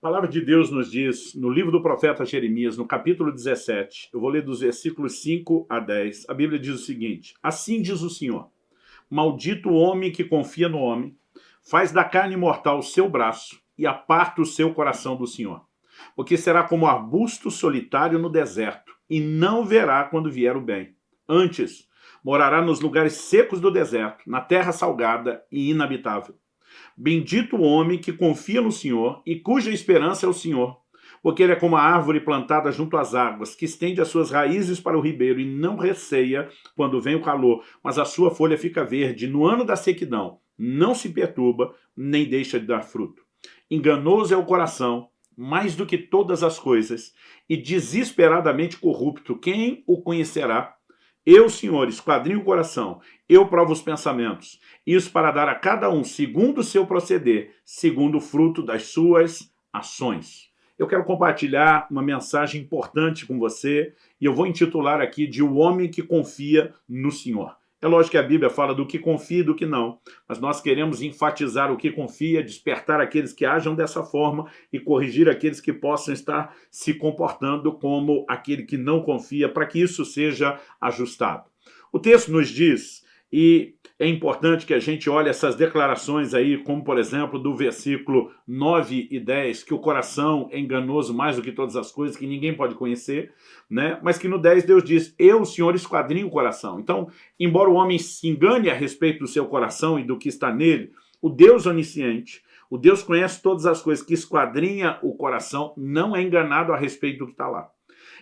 A palavra de Deus nos diz, no livro do profeta Jeremias, no capítulo 17, eu vou ler dos versículos 5 a 10, a Bíblia diz o seguinte: assim diz o Senhor, maldito o homem que confia no homem, faz da carne mortal o seu braço e aparta o seu coração do Senhor. Porque será como arbusto solitário no deserto, e não verá quando vier o bem. Antes, morará nos lugares secos do deserto, na terra salgada e inabitável. Bendito o homem que confia no Senhor e cuja esperança é o Senhor, porque ele é como a árvore plantada junto às águas, que estende as suas raízes para o ribeiro e não receia quando vem o calor, mas a sua folha fica verde. No ano da sequidão, não se perturba, nem deixa de dar fruto. Enganoso é o coração, mais do que todas as coisas, e desesperadamente corrupto. Quem o conhecerá? Eu, Senhor, esquadrinho o coração, eu provo os pensamentos, isso para dar a cada um, segundo o seu proceder, segundo o fruto das suas ações. Eu quero compartilhar uma mensagem importante com você, e eu vou intitular aqui de O Homem que Confia no Senhor. É lógico que a Bíblia fala do que confia e do que não, mas nós queremos enfatizar o que confia, despertar aqueles que ajam dessa forma e corrigir aqueles que possam estar se comportando como aquele que não confia, para que isso seja ajustado. O texto nos diz, e é importante que a gente olhe essas declarações aí, como por exemplo do versículo 9 e 10, que o coração é enganoso mais do que todas as coisas, que ninguém pode conhecer, né? Mas que no 10 Deus diz, eu, o Senhor, esquadrinho o coração. Então, embora o homem se engane a respeito do seu coração e do que está nele, o Deus onisciente, o Deus que conhece todas as coisas, que esquadrinha o coração, não é enganado a respeito do que está lá.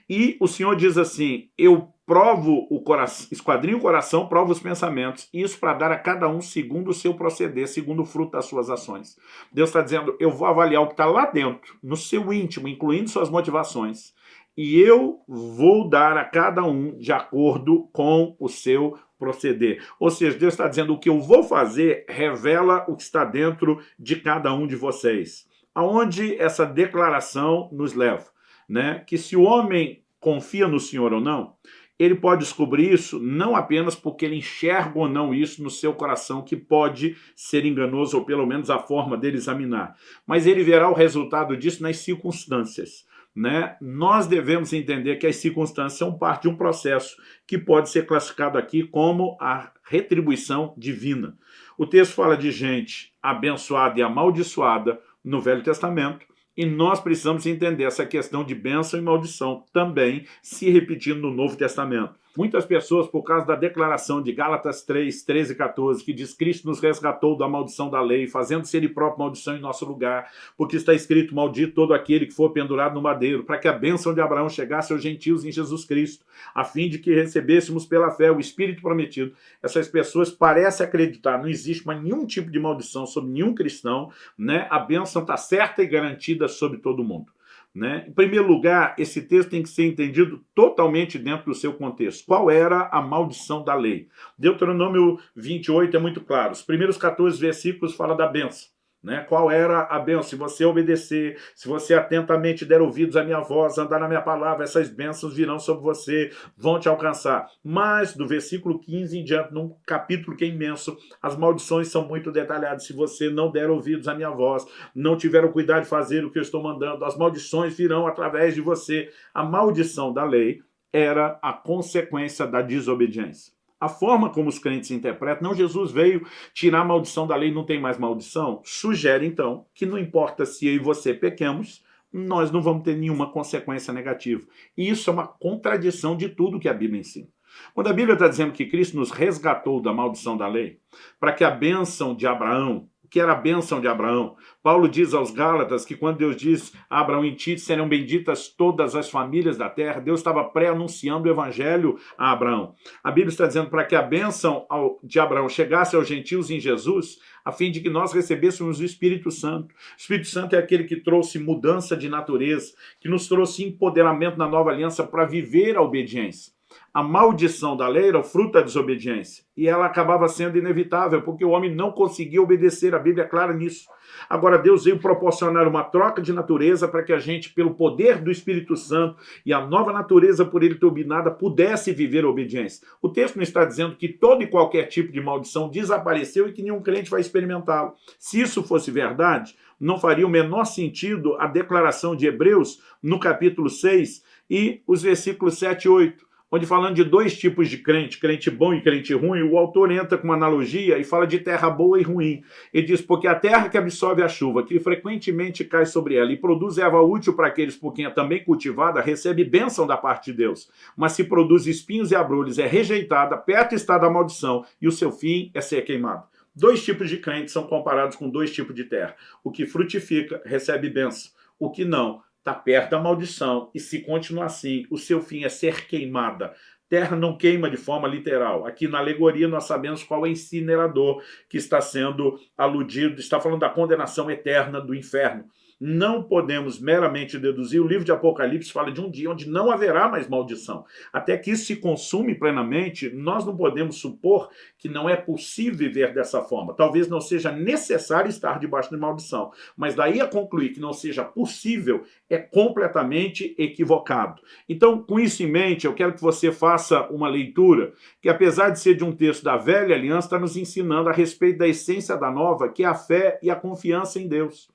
E o Senhor diz assim, eu provo o coração, esquadrinho o coração, provo os pensamentos, isso para dar a cada um segundo o seu proceder, segundo o fruto das suas ações. Deus está dizendo, eu vou avaliar o que está lá dentro, no seu íntimo, incluindo suas motivações, e eu vou dar a cada um de acordo com o seu proceder. Ou seja, Deus está dizendo, o que eu vou fazer revela o que está dentro de cada um de vocês. Aonde essa declaração nos leva? Né? Que se o homem confia no Senhor ou não, ele pode descobrir isso não apenas porque ele enxerga ou não isso no seu coração, que pode ser enganoso, ou pelo menos a forma dele examinar, mas ele verá o resultado disso nas circunstâncias. Né? Nós devemos entender que as circunstâncias são parte de um processo que pode ser classificado aqui como a retribuição divina. O texto fala de gente abençoada e amaldiçoada no Velho Testamento, e nós precisamos entender essa questão de bênção e maldição também se repetindo no Novo Testamento. Muitas pessoas, por causa da declaração de Gálatas 3, 13 e 14, que diz Cristo nos resgatou da maldição da lei, fazendo-se ele próprio maldição em nosso lugar, porque está escrito, maldito todo aquele que for pendurado no madeiro, para que a bênção de Abraão chegasse aos gentios em Jesus Cristo, a fim de que recebêssemos pela fé o Espírito prometido. Essas pessoas parecem acreditar, não existe mais nenhum tipo de maldição sobre nenhum cristão, né? A bênção está certa e garantida sobre todo mundo. Né? Em primeiro lugar, esse texto tem que ser entendido totalmente dentro do seu contexto. Qual era a maldição da lei? Deuteronômio 28 é muito claro. Os primeiros 14 versículos falam da bênção. Né? Qual era a bênção? Se você obedecer, se você atentamente der ouvidos à minha voz, andar na minha palavra, essas bênçãos virão sobre você, vão te alcançar. Mas, do versículo 15 em diante, num capítulo que é imenso, as maldições são muito detalhadas. Se você não der ouvidos à minha voz, não tiver o cuidado de fazer o que eu estou mandando, as maldições virão através de você. A maldição da lei era a consequência da desobediência. A forma como os crentes interpretam, não, Jesus veio tirar a maldição da lei, não tem mais maldição, sugere então que não importa se eu e você pequemos, nós não vamos ter nenhuma consequência negativa. E isso é uma contradição de tudo que a Bíblia ensina. Quando a Bíblia está dizendo que Cristo nos resgatou da maldição da lei, para que a bênção de Abraão, que era a bênção de Abraão. Paulo diz aos Gálatas que quando Deus diz a Abraão, em ti serão benditas todas as famílias da terra, Deus estava pré-anunciando o evangelho a Abraão. A Bíblia está dizendo para que a bênção de Abraão chegasse aos gentios em Jesus, a fim de que nós recebêssemos o Espírito Santo. O Espírito Santo é aquele que trouxe mudança de natureza, que nos trouxe empoderamento na nova aliança para viver a obediência. A maldição da lei era o fruto da desobediência. E ela acabava sendo inevitável, porque o homem não conseguia obedecer. A Bíblia é clara nisso. Agora, Deus veio proporcionar uma troca de natureza para que a gente, pelo poder do Espírito Santo e a nova natureza por ele turbinada, pudesse viver a obediência. O texto não está dizendo que todo e qualquer tipo de maldição desapareceu e que nenhum crente vai experimentá-lo. Se isso fosse verdade, não faria o menor sentido a declaração de Hebreus no capítulo 6 e os versículos 7 e 8. Onde falando de dois tipos de crente, crente bom e crente ruim, o autor entra com uma analogia e fala de terra boa e ruim. Ele diz, porque a terra que absorve a chuva, que frequentemente cai sobre ela e produz erva útil para aqueles por quem é também cultivada, recebe bênção da parte de Deus. Mas se produz espinhos e abrolhos, é rejeitada, perto está da maldição e o seu fim é ser queimado. Dois tipos de crentes são comparados com dois tipos de terra. O que frutifica recebe bênção, o que não está perto da maldição, e se continuar assim, o seu fim é ser queimada. Terra não queima de forma literal. Aqui na alegoria nós sabemos qual é o incinerador que está sendo aludido, está falando da condenação eterna do inferno. Não podemos meramente deduzir, o livro de Apocalipse fala de um dia onde não haverá mais maldição. Até que isso se consume plenamente, nós não podemos supor que não é possível viver dessa forma. Talvez não seja necessário estar debaixo de maldição, mas daí a concluir que não seja possível é completamente equivocado. Então, com isso em mente, eu quero que você faça uma leitura que, apesar de ser de um texto da Velha Aliança, está nos ensinando a respeito da essência da nova, que é a fé e a confiança em Deus.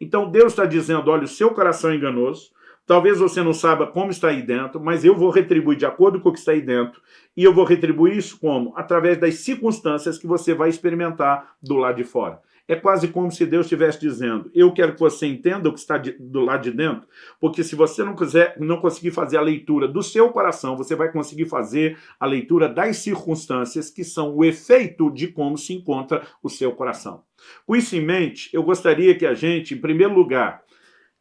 Então Deus está dizendo, olha, o seu coração é enganoso, talvez você não saiba como está aí dentro, mas eu vou retribuir de acordo com o que está aí dentro, e eu vou retribuir isso como? Através das circunstâncias que você vai experimentar do lado de fora. É quase como se Deus estivesse dizendo, eu quero que você entenda o que está do lado de dentro, porque se você não conseguir fazer a leitura do seu coração, você vai conseguir fazer a leitura das circunstâncias que são o efeito de como se encontra o seu coração. Com isso em mente, eu gostaria que a gente, em primeiro lugar,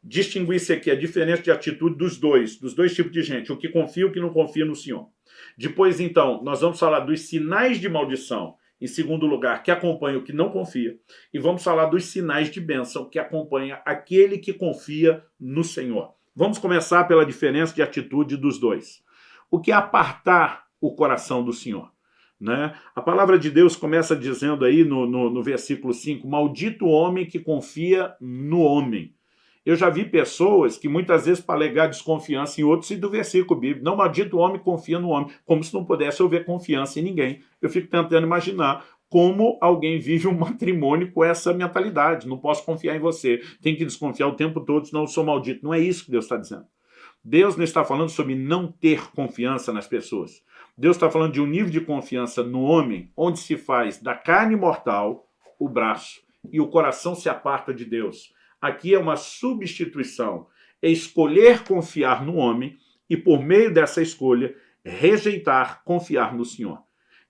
distinguisse aqui a diferença de atitude dos dois tipos de gente, o que confia e o que não confia no Senhor. Depois, então, nós vamos falar dos sinais de maldição, em segundo lugar, que acompanha o que não confia, e vamos falar dos sinais de bênção, que acompanha aquele que confia no Senhor. Vamos começar pela diferença de atitude dos dois. O que é apartar o coração do Senhor? Né? A palavra de Deus começa dizendo aí no versículo 5, maldito o homem que confia no homem. Eu já vi pessoas que muitas vezes para alegar desconfiança em outros e do versículo bíblico, não, maldito o homem confia no homem, como se não pudesse haver confiança em ninguém. Eu fico tentando imaginar como alguém vive um matrimônio com essa mentalidade, não posso confiar em você, tem que desconfiar o tempo todo, senão eu sou maldito. Não é isso que Deus está dizendo. Deus não está falando sobre não ter confiança nas pessoas. Deus está falando de um nível de confiança no homem, onde se faz da carne mortal o braço e o coração se aparta de Deus. Aqui é uma substituição, é escolher confiar no homem e, por meio dessa escolha, rejeitar confiar no Senhor.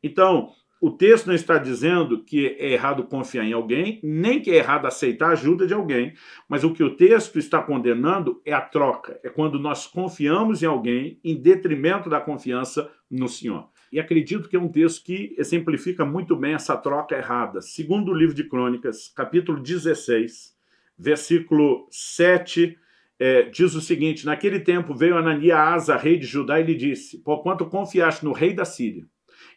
Então, o texto não está dizendo que é errado confiar em alguém, nem que é errado aceitar a ajuda de alguém, mas o que o texto está condenando é a troca, é quando nós confiamos em alguém em detrimento da confiança no Senhor. E acredito que é um texto que exemplifica muito bem essa troca errada. Segundo o livro de Crônicas, capítulo 16, versículo 7, diz o seguinte, naquele tempo veio Ananias a Asa, rei de Judá, e lhe disse, porquanto confiaste no rei da Síria,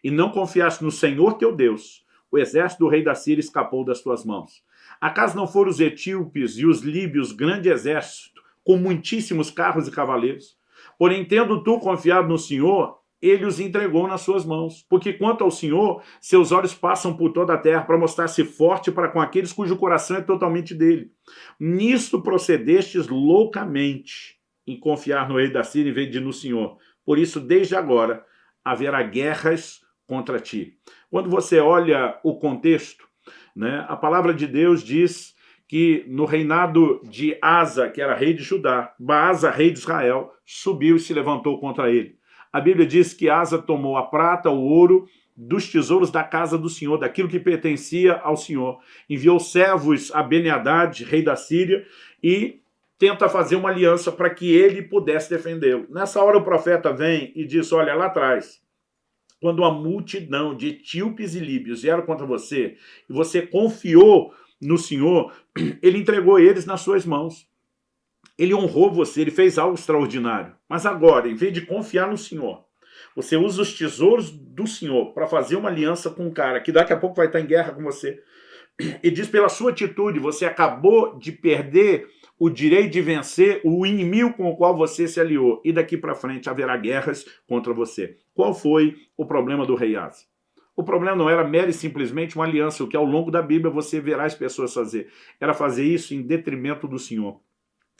e não confiaste no Senhor teu Deus, o exército do rei da Síria escapou das tuas mãos. Acaso não foram os etíopes e os líbios grande exército, com muitíssimos carros e cavaleiros? Porém, tendo tu confiado no Senhor, ele os entregou nas suas mãos. Porque quanto ao Senhor, seus olhos passam por toda a terra para mostrar-se forte para com aqueles cujo coração é totalmente dele. Nisto procedestes loucamente, em confiar no rei da Síria em vez de no Senhor. Por isso, desde agora, haverá guerras contra ti. Quando você olha o contexto, né, a palavra de Deus diz que no reinado de Asa, que era rei de Judá, Baasa, rei de Israel, subiu e se levantou contra ele. A Bíblia diz que Asa tomou a prata, o ouro, dos tesouros da casa do Senhor, daquilo que pertencia ao Senhor. Enviou servos a Ben-Hadad, rei da Síria, e tenta fazer uma aliança para que ele pudesse defendê-lo. Nessa hora o profeta vem e diz, olha, lá atrás, quando a multidão de etíopes e líbios vieram contra você, e você confiou no Senhor, ele entregou eles nas suas mãos. Ele honrou você, ele fez algo extraordinário. Mas agora, em vez de confiar no Senhor, você usa os tesouros do Senhor para fazer uma aliança com um cara que daqui a pouco vai estar em guerra com você. E diz, pela sua atitude, você acabou de perder o direito de vencer o inimigo com o qual você se aliou. E daqui para frente haverá guerras contra você. Qual foi o problema do rei Asa? O problema não era mera e simplesmente uma aliança, o que ao longo da Bíblia você verá as pessoas fazer. Era fazer isso em detrimento do Senhor.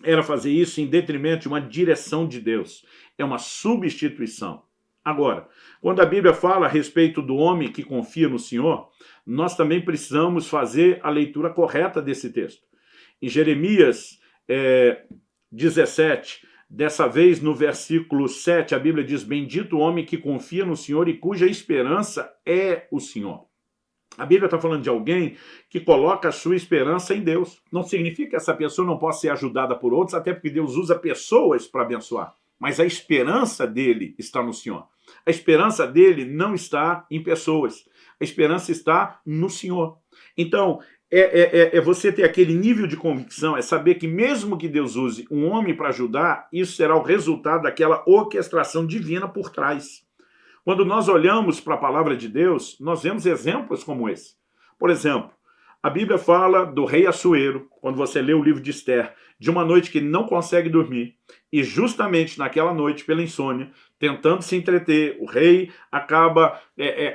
Era fazer isso em detrimento de uma direção de Deus. É uma substituição. Agora, quando a Bíblia fala a respeito do homem que confia no Senhor, nós também precisamos fazer a leitura correta desse texto. Em Jeremias 17, dessa vez no versículo 7, a Bíblia diz: bendito o homem que confia no Senhor e cuja esperança é o Senhor. A Bíblia está falando de alguém que coloca a sua esperança em Deus. Não significa que essa pessoa não possa ser ajudada por outros, até porque Deus usa pessoas para abençoar. Mas a esperança dele está no Senhor. A esperança dele não está em pessoas. A esperança está no Senhor. Então, é você ter aquele nível de convicção, é saber que mesmo que Deus use um homem para ajudar, isso será o resultado daquela orquestração divina por trás. Quando nós olhamos para a palavra de Deus, nós vemos exemplos como esse. Por exemplo, a Bíblia fala do rei Assuero, quando você lê o livro de Esther, de uma noite que ele não consegue dormir, e justamente naquela noite, pela insônia, tentando se entreter, o rei acaba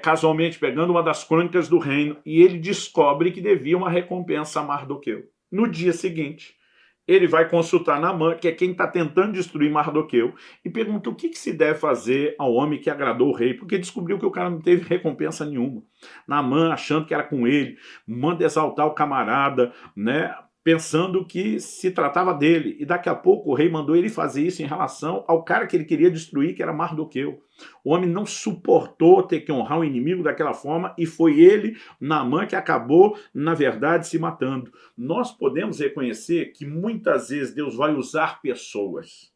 casualmente pegando uma das crônicas do reino e ele descobre que devia uma recompensa a Mardoqueu. No dia seguinte, ele vai consultar Naamã, que é quem está tentando destruir Mardoqueu, e pergunta o que se deve fazer ao homem que agradou o rei, porque descobriu que o cara não teve recompensa nenhuma. Naamã, achando que era com ele, manda exaltar o camarada, né, pensando que se tratava dele. E daqui a pouco o rei mandou ele fazer isso em relação ao cara que ele queria destruir, que era Mardoqueu. O homem não suportou ter que honrar o inimigo daquela forma e foi ele, Naamã, que acabou, na verdade, se matando. Nós podemos reconhecer que muitas vezes Deus vai usar pessoas,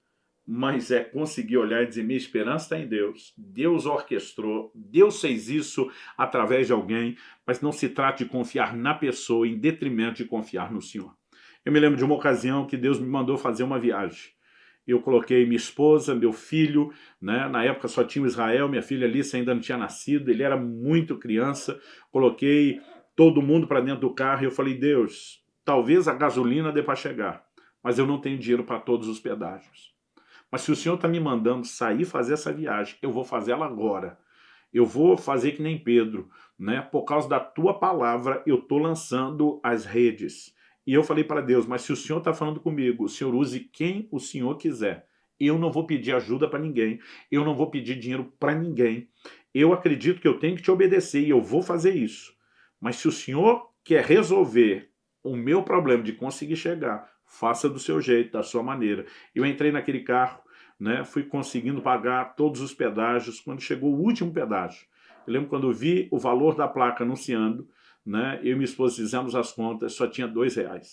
mas é conseguir olhar e dizer, minha esperança está em Deus. Deus orquestrou, Deus fez isso através de alguém, mas não se trata de confiar na pessoa em detrimento de confiar no Senhor. Eu me lembro de uma ocasião que Deus me mandou fazer uma viagem. Eu coloquei minha esposa, meu filho, né? Na época só tinha o Israel, minha filha Alice ainda não tinha nascido, ele era muito criança. Coloquei todo mundo para dentro do carro e eu falei, Deus, talvez a gasolina dê para chegar, mas eu não tenho dinheiro para todos os pedágios. Mas se o Senhor está me mandando sair fazer essa viagem, eu vou fazer ela agora. Eu vou fazer que nem Pedro, né? Por causa da tua palavra, eu estou lançando as redes. E eu falei para Deus, mas se o Senhor está falando comigo, o Senhor use quem o Senhor quiser. Eu não vou pedir ajuda para ninguém, eu não vou pedir dinheiro para ninguém. Eu acredito que eu tenho que te obedecer e eu vou fazer isso. Mas se o Senhor quer resolver o meu problema de conseguir chegar, faça do seu jeito, da sua maneira. Eu entrei naquele carro, né, fui conseguindo pagar todos os pedágios. Quando chegou o último pedágio, eu lembro quando eu vi o valor da placa anunciando, né, eu e minha esposa fizemos as contas, só tinha R$2.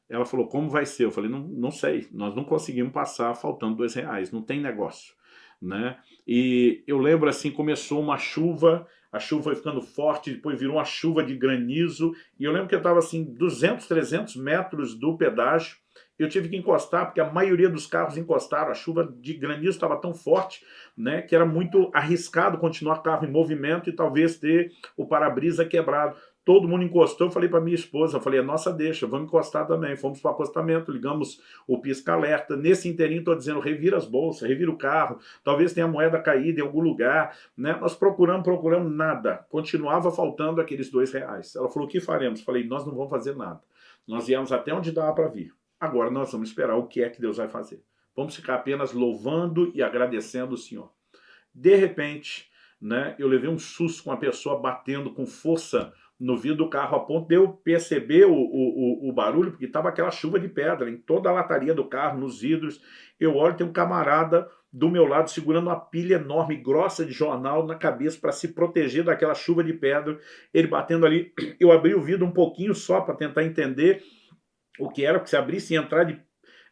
Ela falou, como vai ser? Eu falei, não sei, nós não conseguimos passar faltando R$2, não tem negócio. Né? E eu lembro assim, começou uma chuva, a chuva foi ficando forte, depois virou uma chuva de granizo, e eu lembro que eu estava assim, 200, 300 metros do pedágio, eu tive que encostar, porque a maioria dos carros encostaram, a chuva de granizo estava tão forte, né, que era muito arriscado continuar carro em movimento e talvez ter o para-brisa quebrado. Todo mundo encostou, eu falei para minha esposa, eu falei, é nossa deixa, vamos encostar também. Fomos para o acostamento, ligamos o pisca-alerta. Nesse inteirinho estou dizendo, revira as bolsas, revira o carro, talvez tenha moeda caída em algum lugar. Né? Nós procuramos, nada. Continuava faltando aqueles R$2. Ela falou, o que faremos? Falei, nós não vamos fazer nada. Nós viemos até onde dava para vir. Agora nós vamos esperar o que é que Deus vai fazer. Vamos ficar apenas louvando e agradecendo o Senhor. De repente, né, eu levei um susto com a pessoa batendo com força no vidro do carro, a ponto de eu perceber o barulho, porque estava aquela chuva de pedra em toda a lataria do carro, nos vidros. Eu olho, tem um camarada do meu lado segurando uma pilha enorme, grossa de jornal na cabeça para se proteger daquela chuva de pedra. Ele batendo ali, eu abri o vidro um pouquinho só para tentar entender o que era, porque se abrisse e entrar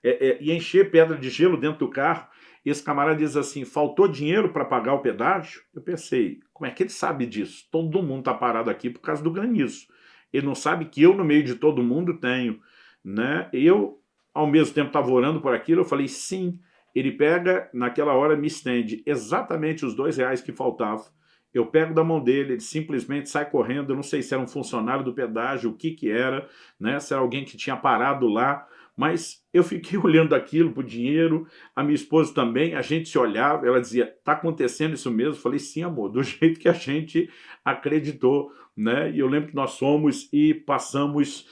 e encher pedra de gelo dentro do carro. E esse camarada diz assim, faltou dinheiro para pagar o pedágio? Eu pensei, como é que ele sabe disso? Todo mundo está parado aqui por causa do granizo. Ele não sabe que eu, no meio de todo mundo, tenho. Né? Eu, ao mesmo tempo, estava orando por aquilo, eu falei, sim. Ele pega, naquela hora, me estende exatamente os R$2 que faltavam. Eu pego da mão dele, ele simplesmente sai correndo. Eu não sei se era um funcionário do pedágio, o que era, né? Se era alguém que tinha parado lá, Mas eu fiquei olhando aquilo para o dinheiro, a minha esposa também, a gente se olhava, ela dizia, está acontecendo isso mesmo? Eu falei, sim, amor, do jeito que a gente acreditou, né? E eu lembro que nós fomos e passamos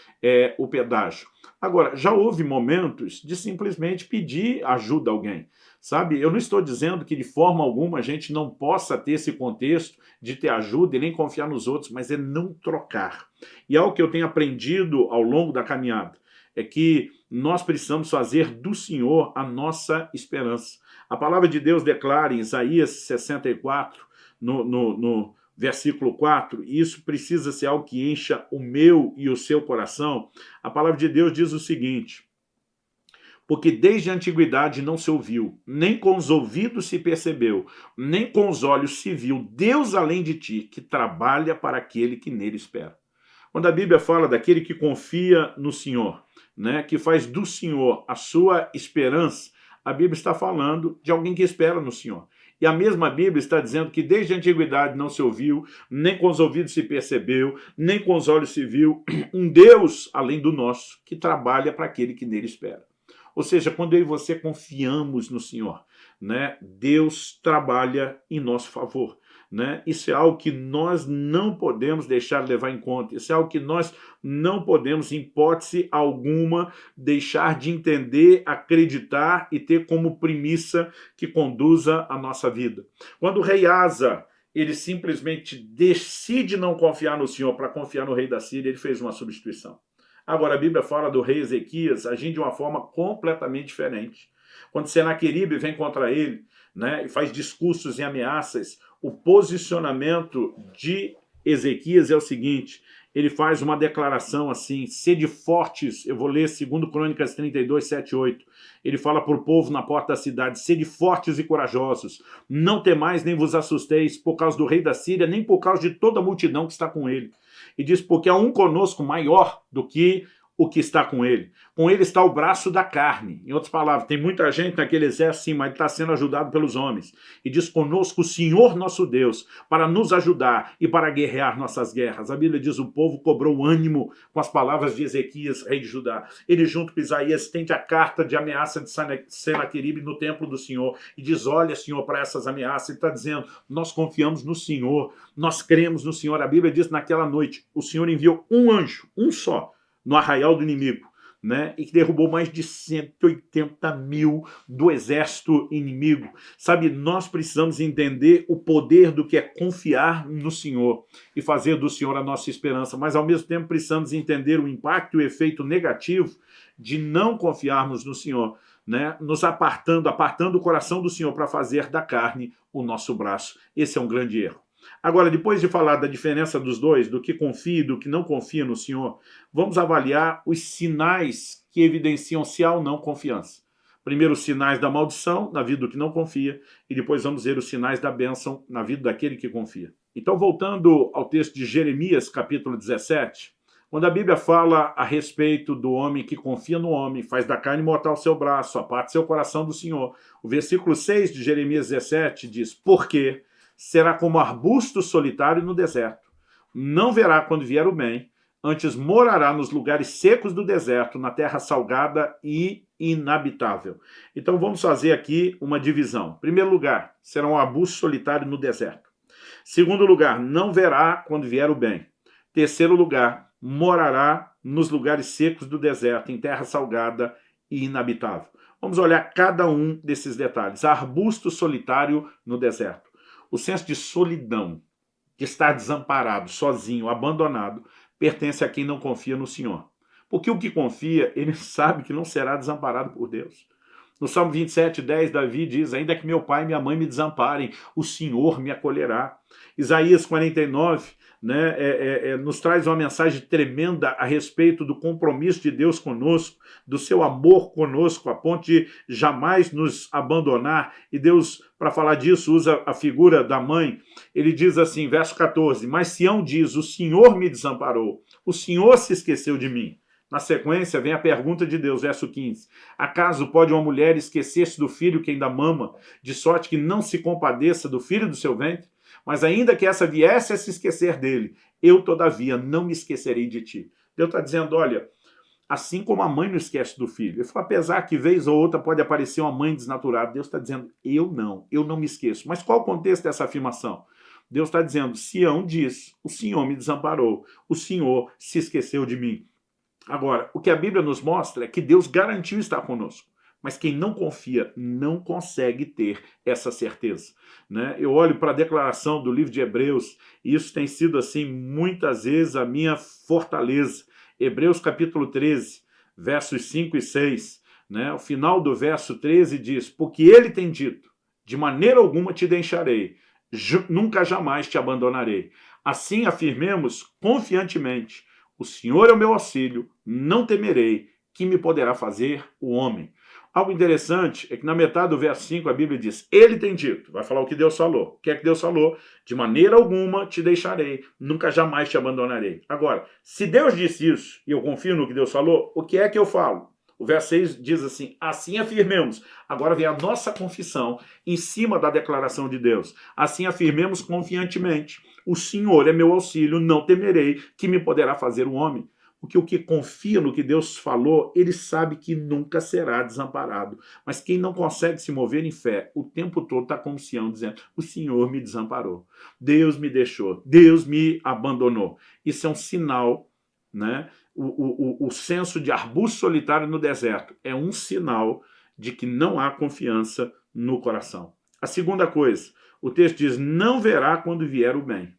o pedágio. Agora, já houve momentos de simplesmente pedir ajuda a alguém, sabe? Eu não estou dizendo que de forma alguma a gente não possa ter esse contexto de ter ajuda e nem confiar nos outros, mas é não trocar. E algo que eu tenho aprendido ao longo da caminhada é que nós precisamos fazer do Senhor a nossa esperança. A palavra de Deus declara em Isaías 64, no versículo 4, e isso precisa ser algo que encha o meu e o seu coração. A palavra de Deus diz o seguinte: porque desde a antiguidade não se ouviu, nem com os ouvidos se percebeu, nem com os olhos se viu Deus além de ti, que trabalha para aquele que nele espera. Quando a Bíblia fala daquele que confia no Senhor, né, que faz do Senhor a sua esperança, a Bíblia está falando de alguém que espera no Senhor. E a mesma Bíblia está dizendo que desde a antiguidade não se ouviu, nem com os ouvidos se percebeu, nem com os olhos se viu, um Deus além do nosso, que trabalha para aquele que nele espera. Ou seja, quando eu e você confiamos no Senhor, né, Deus trabalha em nosso favor. Né? Isso é algo que nós não podemos deixar de levar em conta. Isso é algo que nós não podemos, em hipótese alguma, deixar de entender, acreditar e ter como premissa que conduza a nossa vida. Quando o rei Asa, ele simplesmente decide não confiar no Senhor para confiar no rei da Síria, ele fez uma substituição. Agora, a Bíblia fala do rei Ezequias agindo de uma forma completamente diferente. Quando Senaqueribe vem contra ele, né, e faz discursos e ameaças, o posicionamento de Ezequias é o seguinte: ele faz uma declaração assim, sede fortes, eu vou ler 2 Crônicas 32, 7, 8. Ele fala para o povo na porta da cidade: sede fortes e corajosos, não temais nem vos assusteis por causa do rei da Síria, nem por causa de toda a multidão que está com ele. E diz, porque há um conosco maior do que o que está com ele. Com ele está o braço da carne. Em outras palavras, tem muita gente naquele exército, sim, mas ele está sendo ajudado pelos homens. E diz, conosco o Senhor nosso Deus, para nos ajudar e para guerrear nossas guerras. A Bíblia diz, o povo cobrou ânimo com as palavras de Ezequias, rei de Judá. Ele, junto com Isaías, estende a carta de ameaça de Senaqueribe no templo do Senhor. E diz, olha, Senhor, para essas ameaças. Ele está dizendo, nós confiamos no Senhor, nós cremos no Senhor. A Bíblia diz, naquela noite, o Senhor enviou um anjo, um só, no arraial do inimigo, né? E que derrubou mais de 180 mil do exército inimigo. Sabe, nós precisamos entender o poder do que é confiar no Senhor e fazer do Senhor a nossa esperança, mas ao mesmo tempo precisamos entender o impacto e o efeito negativo de não confiarmos no Senhor, né? Nos apartando o coração do Senhor para fazer da carne o nosso braço. Esse é um grande erro. Agora, depois de falar da diferença dos dois, do que confia e do que não confia no Senhor, vamos avaliar os sinais que evidenciam se há ou não confiança. Primeiro, os sinais da maldição na vida do que não confia, e depois vamos ver os sinais da bênção na vida daquele que confia. Então, voltando ao texto de Jeremias, capítulo 17, quando a Bíblia fala a respeito do homem que confia no homem, faz da carne mortal seu braço, aparte seu coração do Senhor, o versículo 6 de Jeremias 17 diz, porque será como arbusto solitário no deserto. Não verá quando vier o bem, antes morará nos lugares secos do deserto, na terra salgada e inabitável. Então vamos fazer aqui uma divisão. Primeiro lugar, será um arbusto solitário no deserto. Segundo lugar, não verá quando vier o bem. Terceiro lugar, morará nos lugares secos do deserto, em terra salgada e inabitável. Vamos olhar cada um desses detalhes. Arbusto solitário no deserto. O senso de solidão, de estar desamparado, sozinho, abandonado, pertence a quem não confia no Senhor. Porque o que confia, ele sabe que não será desamparado por Deus. No Salmo 27, 10, Davi diz, ainda que meu pai e minha mãe me desamparem, o Senhor me acolherá. Isaías 49, né, nos traz uma mensagem tremenda a respeito do compromisso de Deus conosco, do seu amor conosco, a ponto de jamais nos abandonar. E Deus, para falar disso, usa a figura da mãe. Ele diz assim, verso 14, mas Sião diz, o Senhor me desamparou, o Senhor se esqueceu de mim. Na sequência, vem a pergunta de Deus, verso 15. Acaso pode uma mulher esquecer-se do filho que ainda mama, de sorte que não se compadeça do filho do seu ventre? Mas ainda que essa viesse a se esquecer dele, eu, todavia, não me esquecerei de ti. Deus está dizendo, olha, Assim como a mãe não esquece do filho. Ele falou, apesar que vez ou outra pode aparecer uma mãe desnaturada, Deus está dizendo, eu não me esqueço. Mas qual o contexto dessa afirmação? Deus está dizendo, Sião diz, o Senhor me desamparou, o Senhor se esqueceu de mim. Agora, o que a Bíblia nos mostra é que Deus garantiu estar conosco. Mas quem não confia não consegue ter essa certeza, né? Eu olho para a declaração do livro de Hebreus, e isso tem sido assim muitas vezes a minha fortaleza. Hebreus capítulo 13, versos 5 e 6, né? O final do verso 13 diz, porque ele tem dito, de maneira alguma te deixarei, nunca jamais te abandonarei. Assim afirmemos confiantemente, o Senhor é o meu auxílio, não temerei, que me poderá fazer o homem. Algo interessante é que na metade do verso 5 a Bíblia diz, ele tem dito, vai falar o que Deus falou. O que é que Deus falou? De maneira alguma te deixarei, nunca jamais te abandonarei. Agora, se Deus disse isso, e eu confio no que Deus falou, o que é que eu falo? O verso 6 diz assim, assim afirmemos. Agora vem a nossa confissão em cima da declaração de Deus. Assim afirmemos confiantemente, o Senhor é meu auxílio, não temerei, que me poderá fazer o homem. Porque o que confia no que Deus falou, ele sabe que nunca será desamparado. Mas quem não consegue se mover em fé, o tempo todo está como Sião, dizendo, o Senhor me desamparou, Deus me deixou, Deus me abandonou. Isso é um sinal, né? O senso de arbusto solitário no deserto é um sinal de que não há confiança no coração. A segunda coisa, o texto diz, não verá quando vier o bem.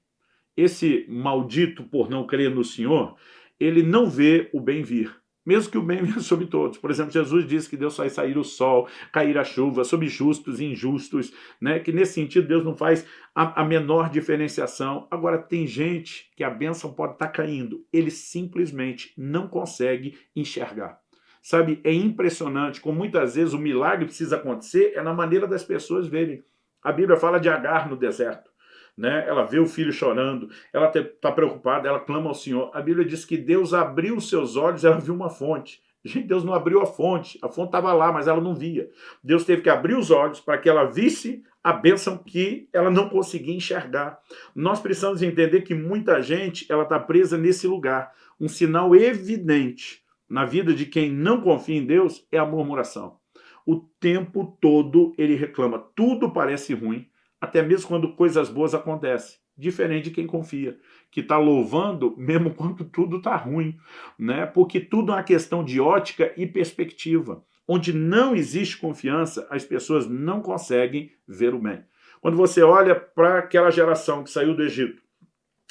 Esse maldito por não crer no Senhor, ele não vê o bem vir, mesmo que o bem venha sobre todos. Por exemplo, Jesus disse que Deus faz sair o sol, cair a chuva, sobre justos e injustos, né? Que nesse sentido Deus não faz a menor diferenciação. Agora, tem gente que a bênção pode estar caindo, ele simplesmente não consegue enxergar. Sabe, é impressionante como muitas vezes o milagre precisa acontecer, é na maneira das pessoas verem. A Bíblia fala de Agar no deserto. Né? Ela vê o filho chorando, ela está preocupada, ela clama ao Senhor. A Bíblia diz que Deus abriu os seus olhos, ela viu uma fonte. Gente, Deus não abriu a fonte estava lá, mas ela não via. Deus teve que abrir os olhos para que ela visse a bênção que ela não conseguia enxergar. Nós precisamos entender que muita gente está presa nesse lugar. Um sinal evidente na vida de quem não confia em Deus é a murmuração. O tempo todo ele reclama, tudo parece ruim, até mesmo quando coisas boas acontecem, diferente de quem confia, que está louvando mesmo quando tudo está ruim, né? Porque tudo é uma questão de ótica e perspectiva. Onde não existe confiança, as pessoas não conseguem ver o bem. Quando você olha para aquela geração que saiu do Egito,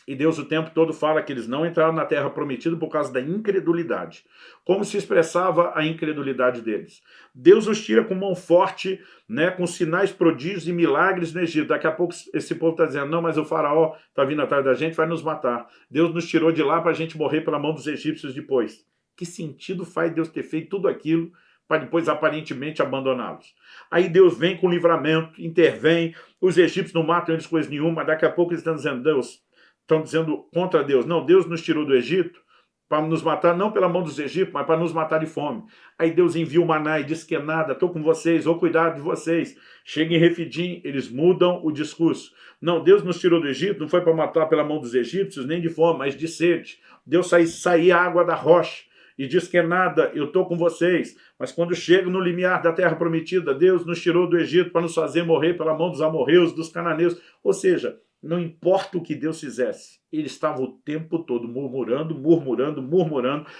e Deus o tempo todo fala que eles não entraram na terra prometida por causa da incredulidade. Como se expressava a incredulidade deles? Deus os tira com mão forte, né, com sinais, prodígios e milagres no Egito. Daqui a pouco esse povo está dizendo, não, mas o faraó está vindo atrás da gente, vai nos matar. Deus nos tirou de lá para a gente morrer pela mão dos egípcios depois. Que sentido faz Deus ter feito tudo aquilo para depois aparentemente abandoná-los? Aí Deus vem com livramento, intervém, os egípcios não matam eles coisa nenhuma, mas daqui a pouco eles estão dizendo, Deus, estão dizendo contra Deus. Não, Deus nos tirou do Egito para nos matar, não pela mão dos egípcios, mas para nos matar de fome. Aí Deus envia o maná e diz que é nada, estou com vocês, vou cuidar de vocês. Chega em Refidim, eles mudam o discurso. Não, Deus nos tirou do Egito, não foi para matar pela mão dos egípcios, nem de fome, mas de sede. Deus saía a água da rocha e diz que é nada, eu estou com vocês. Mas quando chega no limiar da terra prometida, Deus nos tirou do Egito para nos fazer morrer pela mão dos amorreus, dos cananeus. Ou seja, não importa o que Deus fizesse, ele estava o tempo todo murmurando,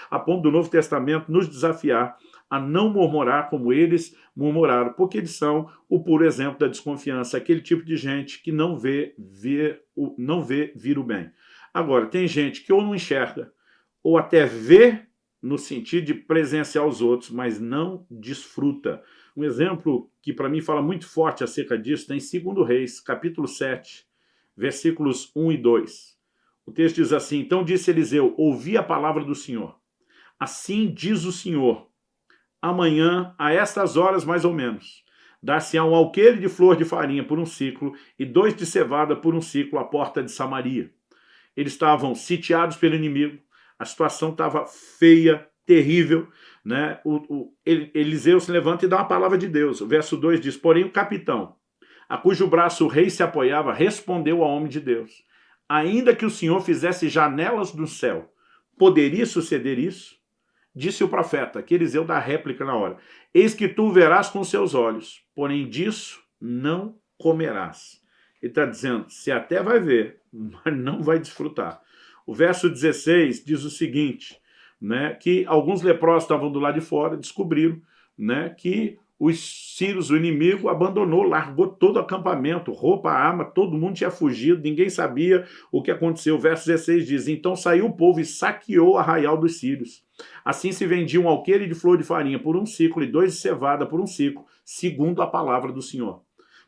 a ponto do Novo Testamento nos desafiar a não murmurar como eles murmuraram, porque eles são o puro exemplo da desconfiança, aquele tipo de gente que não vê vir o bem. Agora, tem gente que ou não enxerga, ou até vê no sentido de presenciar os outros, mas não desfruta. Um exemplo que para mim fala muito forte acerca disso tem em 2 Reis, capítulo 7, versículos 1 e 2. O texto diz assim, então disse Eliseu, ouvi a palavra do Senhor. Assim diz o Senhor, amanhã, a estas horas mais ou menos, dar-se-á um alqueire de flor de farinha por um ciclo e 2 de cevada por um ciclo à porta de Samaria. Eles estavam sitiados pelo inimigo, a situação estava feia, terrível, né? Eliseu se levanta e dá uma palavra de Deus. O verso 2 diz, porém o capitão, a cujo braço o rei se apoiava, respondeu ao homem de Deus, ainda que o Senhor fizesse janelas do céu, poderia suceder isso? Disse o profeta, que Eliseu dá réplica na hora: eis que tu verás com seus olhos, porém disso não comerás. Ele está dizendo, você até vai ver, mas não vai desfrutar. O verso 16 diz o seguinte, né, que alguns leprosos estavam do lado de fora, descobriram, né, que os sírios, o inimigo, abandonou, largou todo o acampamento, roupa, arma, todo mundo tinha fugido, ninguém sabia o que aconteceu. O verso 16 diz, então saiu o povo e saqueou o arraial dos sírios. Assim se vendia um alqueire de flor de farinha por 1 siclo e 2 de cevada por 1 siclo, segundo a palavra do Senhor.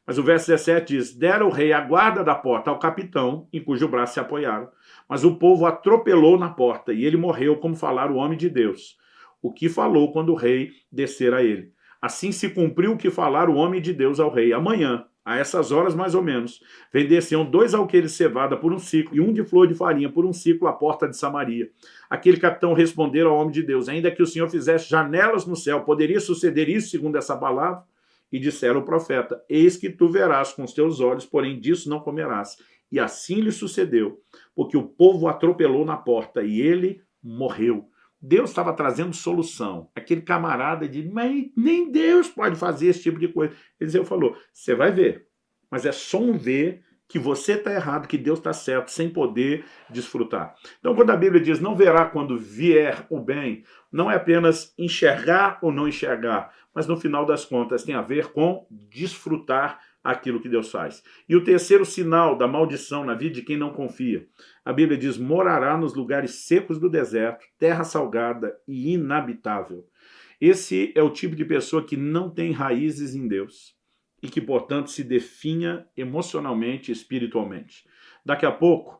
Mas o verso 17 diz, dera o rei a guarda da porta ao capitão, em cujo braço se apoiaram. Mas o povo atropelou na porta, e ele morreu, como falara o homem de Deus, o que falou quando o rei descer a ele. Assim se cumpriu o que falara o homem de Deus ao rei. Amanhã, a essas horas mais ou menos, vendeciam 2 alqueires de cevada por 1 siclo e 1 de flor de farinha por 1 siclo à porta de Samaria. Aquele capitão respondeu ao homem de Deus, ainda que o Senhor fizesse janelas no céu, poderia suceder isso segundo essa palavra? E disseram o profeta, eis que tu verás com os teus olhos, porém disso não comerás. E assim lhe sucedeu, porque o povo o atropelou na porta e ele morreu. Deus estava trazendo solução. Aquele camarada diz, mas nem Deus pode fazer esse tipo de coisa. Eliseu falou, você vai ver, mas é só um ver que você está errado, que Deus está certo, sem poder desfrutar. Então, quando a Bíblia diz, não verá quando vier o bem, não é apenas enxergar ou não enxergar, mas no final das contas tem a ver com desfrutar aquilo que Deus faz. E o terceiro sinal da maldição na vida de quem não confia, a Bíblia diz, morará nos lugares secos do deserto, terra salgada e inabitável. Esse é o tipo de pessoa que não tem raízes em Deus e que, portanto, se definha emocionalmente e espiritualmente. Daqui a pouco,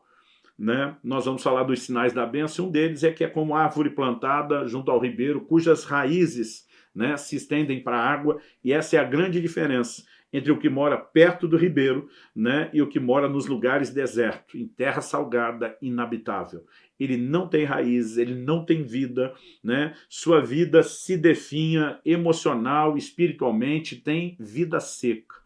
né, nós vamos falar dos sinais da bênção. Um deles é que é como árvore plantada junto ao ribeiro, cujas raízes, né, se estendem para a água, e essa é a grande diferença entre o que mora perto do ribeiro, né, e o que mora nos lugares desertos, em terra salgada, inabitável. Ele não tem raízes, ele não tem vida, né? Sua vida se definha emocional, espiritualmente, tem vida seca.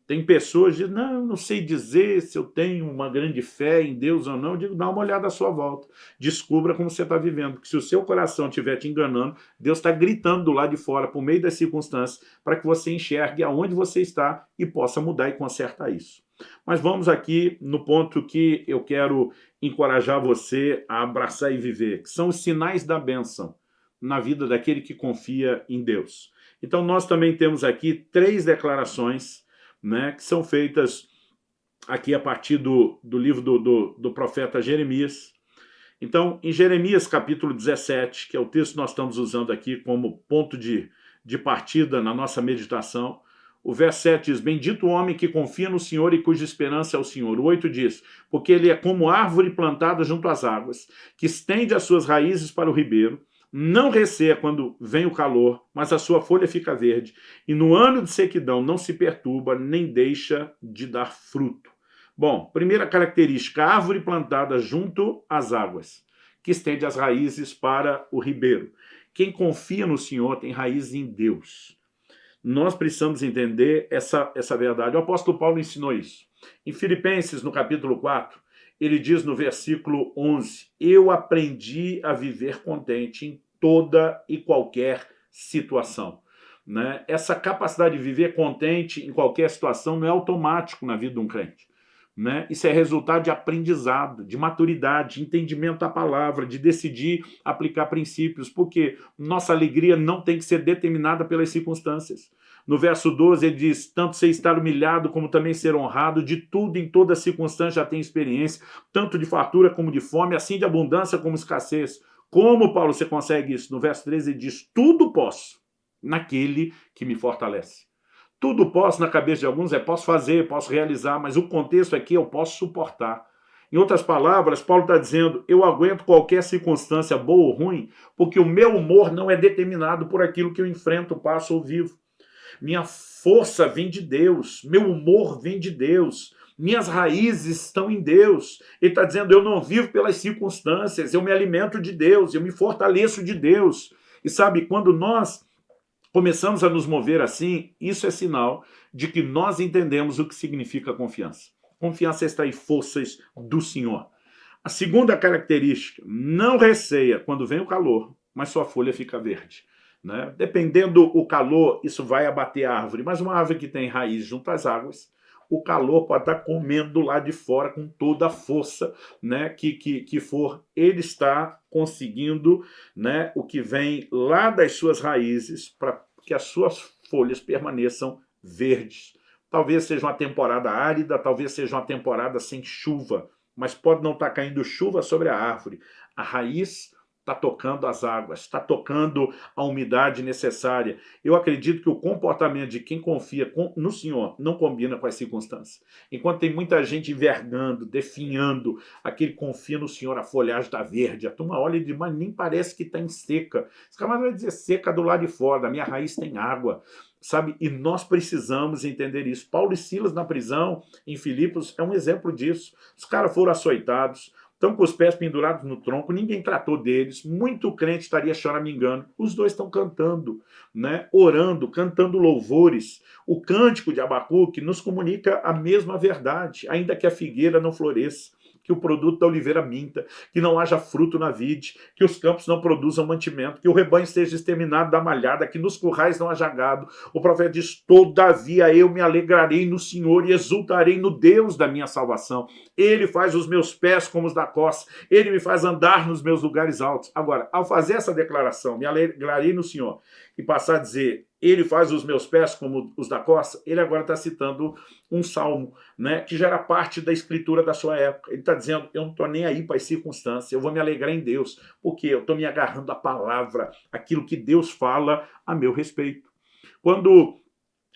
Tem pessoas que dizem, não sei dizer se eu tenho uma grande fé em Deus ou não. Eu digo, dá uma olhada à sua volta. Descubra como você está vivendo. Porque se o seu coração estiver te enganando, Deus está gritando do lado de fora, por meio das circunstâncias, para que você enxergue aonde você está e possa mudar e consertar isso. Mas vamos aqui no ponto que eu quero encorajar você a abraçar e viver, que são os sinais da bênção na vida daquele que confia em Deus. Então nós também temos aqui 3 declarações, né, que são feitas aqui a partir do livro do profeta Jeremias. Então, em Jeremias capítulo 17, que é o texto que nós estamos usando aqui como ponto de partida na nossa meditação, o verso 7 diz, bendito o homem que confia no Senhor e cuja esperança é o Senhor. O 8 diz, porque ele é como árvore plantada junto às águas, que estende as suas raízes para o ribeiro, não receia quando vem o calor, mas a sua folha fica verde, e no ano de sequidão não se perturba, nem deixa de dar fruto. Bom, primeira característica, árvore plantada junto às águas, que estende as raízes para o ribeiro. Quem confia no Senhor tem raízes em Deus. Nós precisamos entender essa verdade. O apóstolo Paulo ensinou isso. Em Filipenses, no capítulo 4, ele diz no versículo 11, eu aprendi a viver contente em toda e qualquer situação. Né? Essa capacidade de viver contente em qualquer situação não é automático na vida de um crente. Né? Isso é resultado de aprendizado, de maturidade, de entendimento da palavra, de decidir aplicar princípios, porque nossa alegria não tem que ser determinada pelas circunstâncias. No verso 12 ele diz, tanto ser estar humilhado como também ser honrado, de tudo em toda circunstância já tem experiência, tanto de fartura como de fome, assim de abundância como escassez. Como, Paulo, você consegue isso? No verso 13 ele diz, tudo posso naquele que me fortalece. Tudo posso na cabeça de alguns é posso fazer, posso realizar, mas o contexto aqui eu posso suportar. Em outras palavras, Paulo está dizendo, eu aguento qualquer circunstância boa ou ruim, porque o meu humor não é determinado por aquilo que eu enfrento, passo ou vivo. Minha força vem de Deus, meu humor vem de Deus, minhas raízes estão em Deus. Ele está dizendo, eu não vivo pelas circunstâncias, eu me alimento de Deus, eu me fortaleço de Deus. E sabe, quando nós começamos a nos mover assim, isso é sinal de que nós entendemos o que significa confiança. Confiança está em forças do Senhor. A segunda característica, não receia quando vem o calor, mas sua folha fica verde. Né? Dependendo do calor, isso vai abater a árvore, mas uma árvore que tem raiz junto às águas, o calor pode estar comendo lá de fora com toda a força, né, que for, ele está conseguindo, né, o que vem lá das suas raízes para que as suas folhas permaneçam verdes. Talvez seja uma temporada árida, talvez seja uma temporada sem chuva, mas pode não estar caindo chuva sobre a árvore. A raiz está tocando as águas, está tocando a umidade necessária. Eu acredito que o comportamento de quem confia no Senhor não combina com as circunstâncias. Enquanto tem muita gente envergando, definhando, aquele confia no Senhor, a folhagem está verde, a turma olha e diz, mas nem parece que está em seca. Esse camarada vai dizer seca do lado de fora, da minha raiz tem água. Sabe? E nós precisamos entender isso. Paulo e Silas na prisão, em Filipos, é um exemplo disso. Os caras foram açoitados, estão com os pés pendurados no tronco, ninguém tratou deles, muito crente estaria choramingando. Os dois estão cantando, né? Orando, cantando louvores. O cântico de Abacuque nos comunica a mesma verdade, ainda que a figueira não floresça, que o produto da oliveira minta, que não haja fruto na vide, que os campos não produzam mantimento, que o rebanho esteja exterminado da malhada, que nos currais não haja gado. O profeta diz, todavia eu me alegrarei no Senhor e exultarei no Deus da minha salvação. Ele faz os meus pés como os da costa, ele me faz andar nos meus lugares altos. Agora, ao fazer essa declaração, me alegrarei no Senhor, e passar a dizer, ele faz os meus pés como os da costa, ele agora está citando um salmo, né, que já era parte da escritura da sua época. Ele está dizendo, eu não estou nem aí para as circunstâncias, eu vou me alegrar em Deus, porque eu estou me agarrando à palavra, aquilo que Deus fala a meu respeito. Quando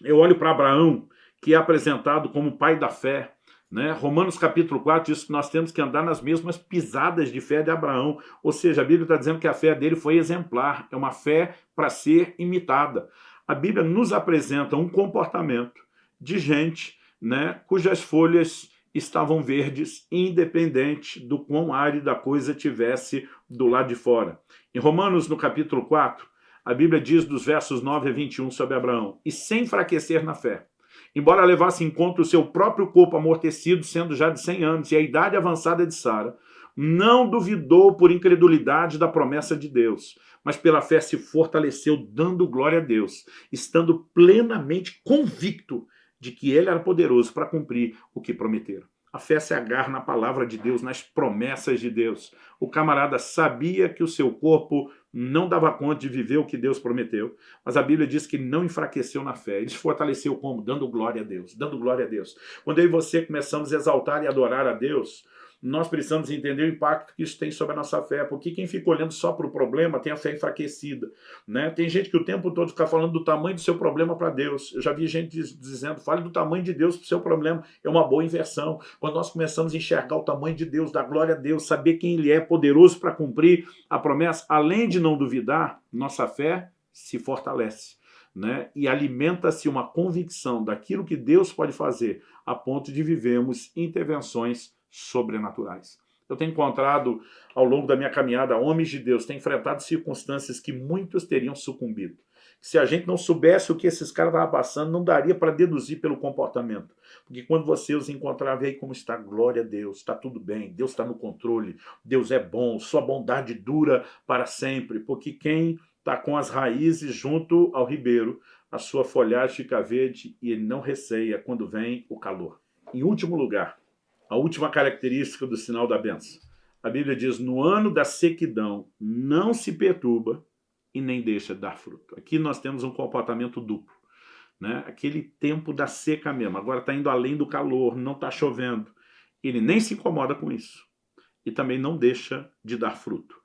eu olho para Abraão, que é apresentado como pai da fé, né? Romanos capítulo 4 diz que nós temos que andar nas mesmas pisadas de fé de Abraão, ou seja, a Bíblia está dizendo que a fé dele foi exemplar, é uma fé para ser imitada. A Bíblia nos apresenta um comportamento de gente, né, cujas folhas estavam verdes, independente do quão árida a coisa tivesse do lado de fora. Em Romanos, no capítulo 4, a Bíblia diz dos versos 9 a 21 sobre Abraão, e sem enfraquecer na fé, embora levasse em conta o seu próprio corpo amortecido, sendo já de 100 anos, e a idade avançada de Sara, não duvidou por incredulidade da promessa de Deus, mas pela fé se fortaleceu, dando glória a Deus, estando plenamente convicto de que ele era poderoso para cumprir o que prometera. A fé se agarra na palavra de Deus, nas promessas de Deus. O camarada sabia que o seu corpo não dava conta de viver o que Deus prometeu, mas a Bíblia diz que ele não enfraqueceu na fé. Ele se fortaleceu como? Dando glória a Deus, dando glória a Deus. Quando eu e você começamos a exaltar e adorar a Deus, nós precisamos entender o impacto que isso tem sobre a nossa fé, porque quem fica olhando só para o problema tem a fé enfraquecida, né? Tem gente que o tempo todo fica falando do tamanho do seu problema para Deus. Eu já vi gente dizendo, fale do tamanho de Deus para o seu problema. É uma boa inversão. Quando nós começamos a enxergar o tamanho de Deus, dar glória a Deus, saber quem Ele é poderoso para cumprir a promessa, além de não duvidar, nossa fé se fortalece, né? E alimenta-se uma convicção daquilo que Deus pode fazer, a ponto de vivermos intervenções sobrenaturais. Eu tenho encontrado, ao longo da minha caminhada, homens de Deus, têm enfrentado circunstâncias que muitos teriam sucumbido. Se a gente não soubesse o que esses caras estavam passando, não daria para deduzir pelo comportamento. Porque quando você os encontrar, vê aí como está, glória a Deus, está tudo bem, Deus está no controle, Deus é bom, sua bondade dura para sempre, porque quem está com as raízes junto ao ribeiro, a sua folhagem fica verde e ele não receia quando vem o calor. Em último lugar, a última característica do sinal da bênção. A Bíblia diz, no ano da sequidão, não se perturba e nem deixa de dar fruto. Aqui nós temos um comportamento duplo, né? Aquele tempo da seca mesmo. Agora está indo além do calor, não está chovendo. Ele nem se incomoda com isso. E também não deixa de dar fruto.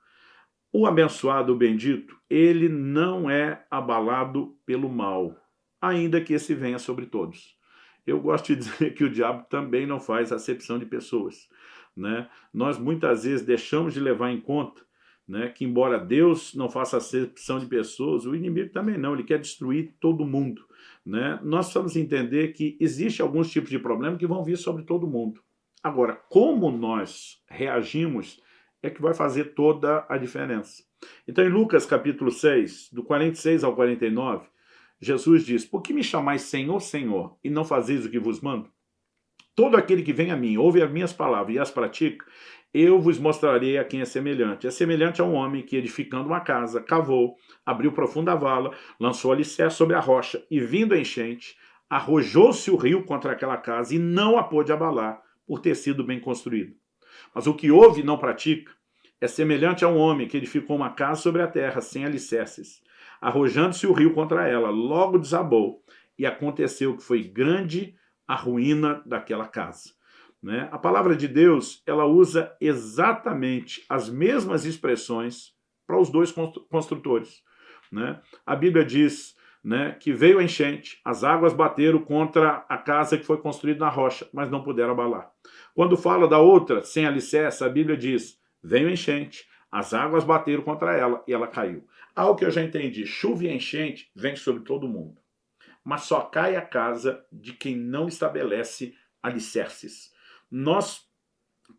O abençoado, o bendito, ele não é abalado pelo mal, ainda que esse venha sobre todos. Eu gosto de dizer que o diabo também não faz acepção de pessoas, né? Nós muitas vezes deixamos de levar em conta, né, que embora Deus não faça acepção de pessoas, o inimigo também não, ele quer destruir todo mundo, né? Nós precisamos entender que existe alguns tipos de problema que vão vir sobre todo mundo. Agora, como nós reagimos é que vai fazer toda a diferença. Então, em Lucas capítulo 6, do 46 ao 49, Jesus diz, por que me chamais Senhor, Senhor, e não fazeis o que vos mando? todo aquele que vem a mim, ouve as minhas palavras e as pratica, eu vos mostrarei a quem é semelhante. É semelhante a um homem que, edificando uma casa, cavou, abriu profunda vala, lançou alicerce sobre a rocha, e vindo a enchente, arrojou-se o rio contra aquela casa e não a pôde abalar, por ter sido bem construído. Mas o que ouve e não pratica é semelhante a um homem que edificou uma casa sobre a terra, sem alicerces. Arrojando-se o rio contra ela, logo desabou, e aconteceu que foi grande a ruína daquela casa. Né? A palavra de Deus, ela usa exatamente as mesmas expressões para os dois construtores. Né? A Bíblia diz, né, que veio a enchente, as águas bateram contra a casa que foi construída na rocha, mas não puderam abalar. Quando fala da outra, sem alicerce, a Bíblia diz, veio a enchente, as águas bateram contra ela e ela caiu. Algo que eu já entendi, chuva e enchente vem sobre todo mundo, mas só cai a casa de quem não estabelece alicerces. Nós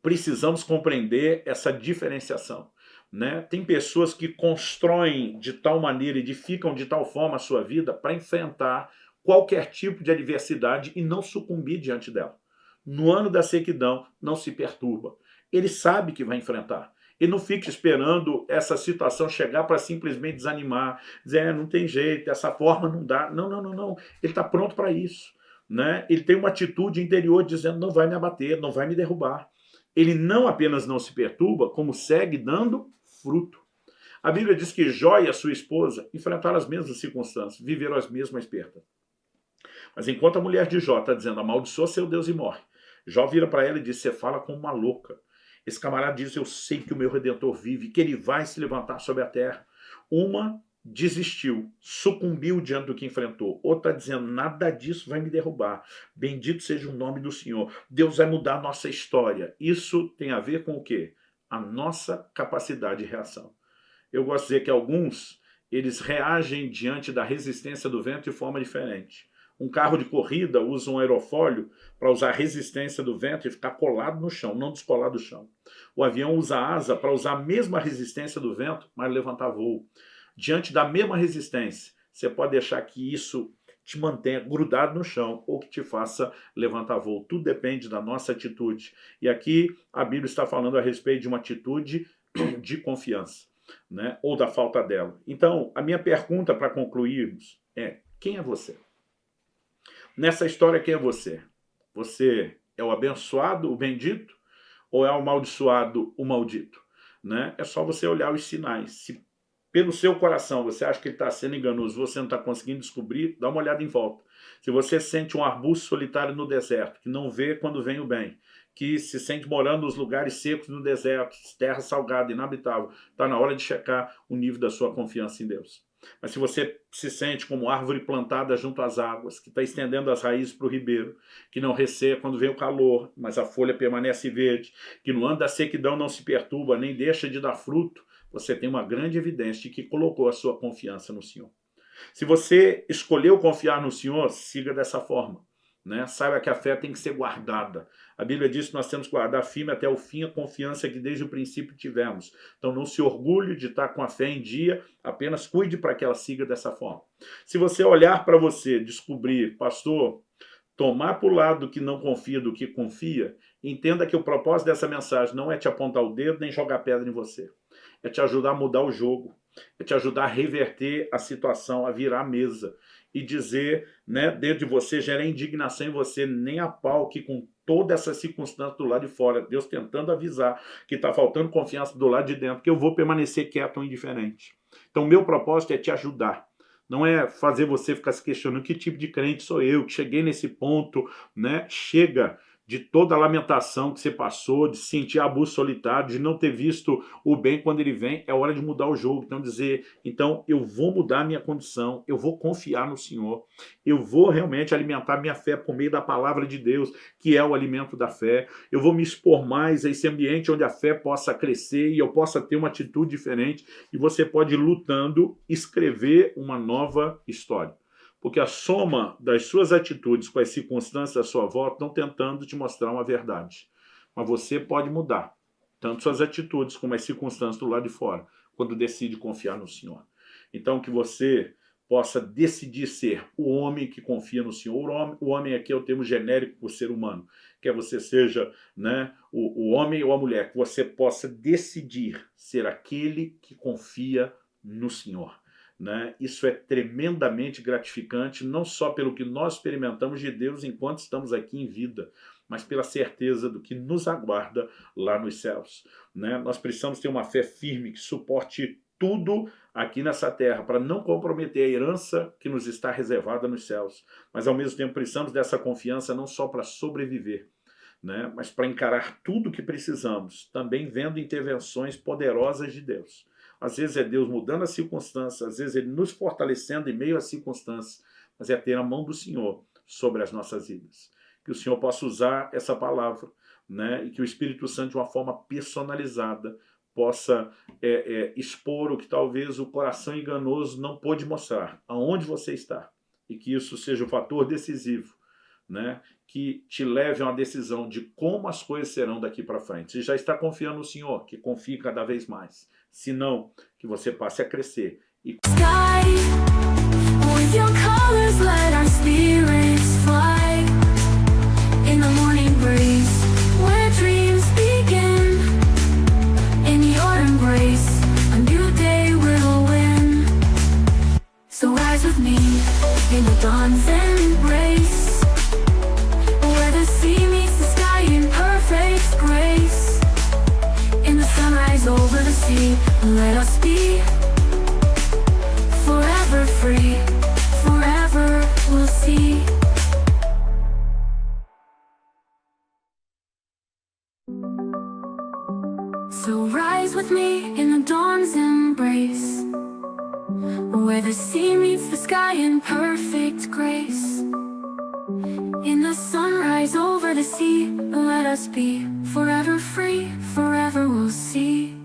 precisamos compreender essa diferenciação. Né? Tem pessoas que constroem de tal maneira, edificam de tal forma a sua vida para enfrentar qualquer tipo de adversidade e não sucumbir diante dela. No ano da sequidão, não se perturba. Ele sabe que vai enfrentar. Ele não fica esperando essa situação chegar para simplesmente desanimar, dizer, não tem jeito, essa forma não dá. Não, não, não, não. Ele está pronto para isso. Né? Ele tem uma atitude interior dizendo, não vai me abater, não vai me derrubar. Ele não apenas não se perturba, como segue dando fruto. A Bíblia diz que Jó e a sua esposa enfrentaram as mesmas circunstâncias, viveram as mesmas perdas. Mas enquanto a mulher de Jó está dizendo, amaldiçoa seu Deus e morre, Jó vira para ela e diz, você fala como uma louca. Esse camarada diz, eu sei que o meu Redentor vive, que ele vai se levantar sobre a terra. Uma desistiu, sucumbiu diante do que enfrentou. Outra está dizendo, nada disso vai me derrubar. Bendito seja o nome do Senhor. Deus vai mudar a nossa história. Isso tem a ver com o quê? A nossa capacidade de reação. Eu gosto de dizer que alguns, eles reagem diante da resistência do vento de forma diferente. Um carro de corrida usa um aerofólio para usar a resistência do vento e ficar colado no chão, não descolar do chão. O avião usa a asa para usar a mesma resistência do vento, mas levantar voo. Diante da mesma resistência, você pode deixar que isso te mantenha grudado no chão ou que te faça levantar voo. Tudo depende da nossa atitude. E aqui a Bíblia está falando a respeito de uma atitude de confiança, né? Ou da falta dela. Então, a minha pergunta para concluirmos é, quem é você? Nessa história, quem é você? Você é o abençoado, o bendito? Ou é o amaldiçoado, o maldito? Né? É só você olhar os sinais. Se pelo seu coração você acha que ele está sendo enganoso, você não está conseguindo descobrir, dá uma olhada em volta. Se você sente um arbusto solitário no deserto, que não vê quando vem o bem, que se sente morando nos lugares secos no deserto, terra salgada, inabitável, está na hora de checar o nível da sua confiança em Deus. Mas se você se sente como árvore plantada junto às águas, que está estendendo as raízes para o ribeiro, que não receia quando vem o calor, mas a folha permanece verde, que no ano da sequidão não se perturba, nem deixa de dar fruto, você tem uma grande evidência de que colocou a sua confiança no Senhor. Se você escolheu confiar no Senhor, siga dessa forma. Né? Saiba que a fé tem que ser guardada. A Bíblia diz que nós temos que guardar firme até o fim a confiança que desde o princípio tivemos. Então não se orgulhe de estar com a fé em dia, apenas cuide para que ela siga dessa forma. Se você olhar para você, descobrir, pastor, tomar para o lado do que não confia do que confia, entenda que o propósito dessa mensagem não é te apontar o dedo nem jogar pedra em você. É te ajudar a mudar o jogo, é te ajudar a reverter a situação, a virar a mesa e dizer, né, dentro de você, gera indignação em você, nem a pau que com toda essa circunstância do lado de fora, Deus tentando avisar que está faltando confiança do lado de dentro, que eu vou permanecer quieto ou indiferente. Então, meu propósito é te ajudar. Não é fazer você ficar se questionando que tipo de crente sou eu, que cheguei nesse ponto, né? Chega de toda a lamentação que você passou, de sentir abuso solitário, de não ter visto o bem quando ele vem, é hora de mudar o jogo. Então dizer, então eu vou mudar a minha condição, eu vou confiar no Senhor, eu vou realmente alimentar minha fé por meio da palavra de Deus, que é o alimento da fé, eu vou me expor mais a esse ambiente onde a fé possa crescer e eu possa ter uma atitude diferente e você pode, lutando, escrever uma nova história. Porque a soma das suas atitudes com as circunstâncias à sua volta estão tentando te mostrar uma verdade. Mas você pode mudar, tanto suas atitudes como as circunstâncias do lado de fora, quando decide confiar no Senhor. Então que você possa decidir ser o homem que confia no Senhor. O homem aqui é o termo genérico por ser humano, quer você seja, né, o homem ou a mulher, que você possa decidir ser aquele que confia no Senhor. Né? Isso é tremendamente gratificante, não só pelo que nós experimentamos de Deus enquanto estamos aqui em vida, mas pela certeza do que nos aguarda lá nos céus. Né? Nós precisamos ter uma fé firme que suporte tudo aqui nessa terra, para não comprometer a herança que nos está reservada nos céus. Mas ao mesmo tempo precisamos dessa confiança não só para sobreviver, né? Mas para encarar tudo o que precisamos, também vendo intervenções poderosas de Deus. Às vezes é Deus mudando as circunstâncias, às vezes Ele nos fortalecendo em meio às circunstâncias, mas é ter a mão do Senhor sobre as nossas vidas. Que o Senhor possa usar essa palavra, né? E que o Espírito Santo, de uma forma personalizada, possa expor o que talvez o coração enganoso não pôde mostrar, aonde você está. E que isso seja o fator decisivo, né? Que te leve a uma decisão de como as coisas serão daqui para frente. Se já está confiando no Senhor, que confie cada vez mais. Se não, que você passe a crescer. E... Sky, with your colors, let our spirits fly. In the morning breeze, where dreams begin. In your embrace, a new day will win. So rise with me, in the dawn's embrace. Where the sea meets the sky in perfect grace. In the sunrise over the sea, let us be forever free, forever we'll see. So rise with me in the dawn's embrace, where the sea meets the sky in perfect grace. In the sunrise over the sea, let us be forever free, forever we'll see.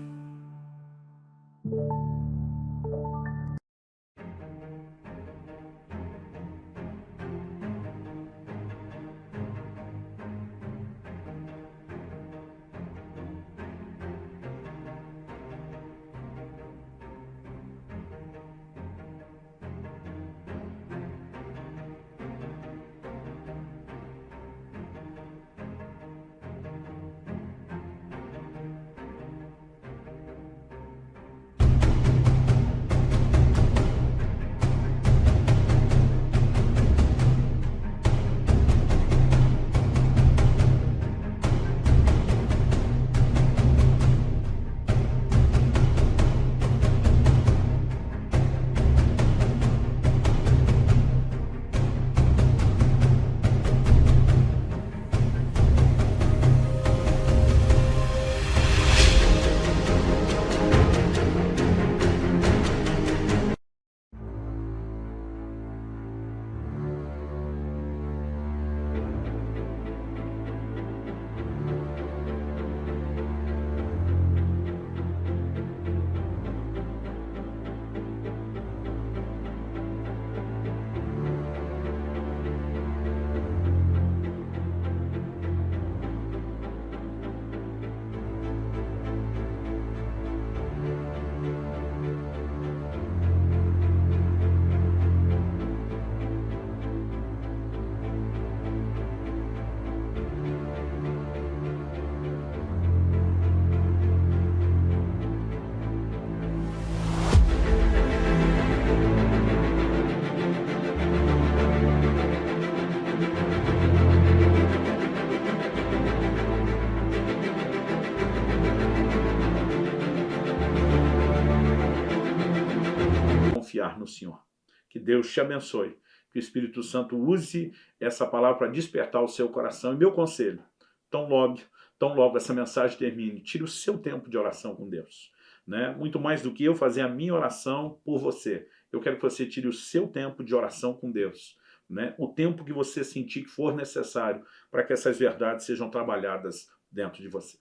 Confiar no Senhor. Que Deus te abençoe. Que o Espírito Santo use essa palavra para despertar o seu coração. E meu conselho, tão logo essa mensagem termine, tire o seu tempo de oração com Deus. Né? Muito mais do que eu fazer a minha oração por você. Eu quero que você tire o seu tempo de oração com Deus. Né? O tempo que você sentir que for necessário para que essas verdades sejam trabalhadas dentro de você.